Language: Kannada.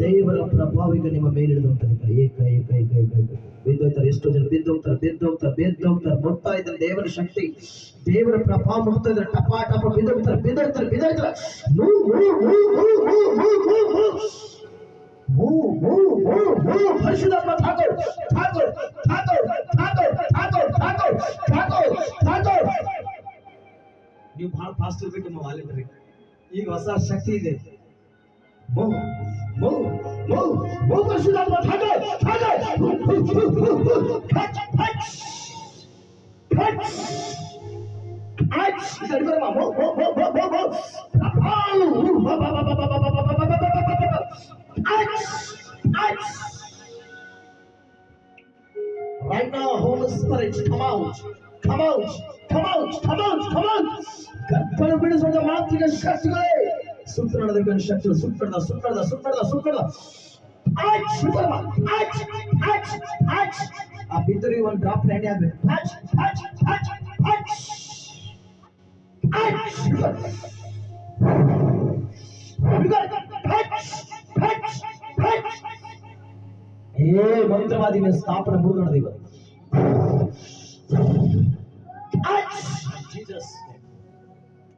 ದೇವರ ಪ್ರಭಾವ ಈಗ ನಿಮ್ಮ ಮೇಲೆ ಹಿಡಿದುಂಟದೆ. ಏಕ ಏಕ ಏಕ ಏಕ ಏಕ ಬಿದ್ದೋಗ್ತಾರೆ. ಎಷ್ಟೋ ಜನ ಬಿದ್ದೋಗ್ತಾರೆ. ಮುಟ್ತಾ ಇದ್ದಾರೆ ದೇವರ ಶಕ್ತಿ, ದೇವರ ಪ್ರಭಾವ ಮುಟ್ತಾ ಇದ್ದಾರೆ. ಟಪ ಟಪ ಬಿದ್ದೋಗ್ತಾರೆ. ಪರಿಶುದ್ಧಾತ್ಮ ನೀವು ಬಹಳ ಫಾಸ್ಟ್ ಇರ್ಬೇಕು ನಮ್ಮ ವಾಲೆಂಟ್ರಿ. ಈಗ ಹೊಸ ಶಕ್ತಿ ಇದೆ. ಪರಿಶುದ್ಧಾತ್ಮ right now, Holy Spirit, come out. ಕರ್ತನ ಬಿಡಿಸುವ ಮಾತಿನ ಶಕ್ತಿಗಳೇ, ಸುತ್ತರದ ಶಕ್ತಿಗಳು, ಸುತ್ತರದ ಆ ಬಿದ್ದರೆ ಒಂದು ಡ್ರಾಪ್ ರೆಡಿ ಆಗ್ಬೇಕು. ಮಂತ್ರವಾದಿನ ಸ್ಥಾಪನೆ ಮುಗಿದು ನಡೆದ ಇವತ್ತು.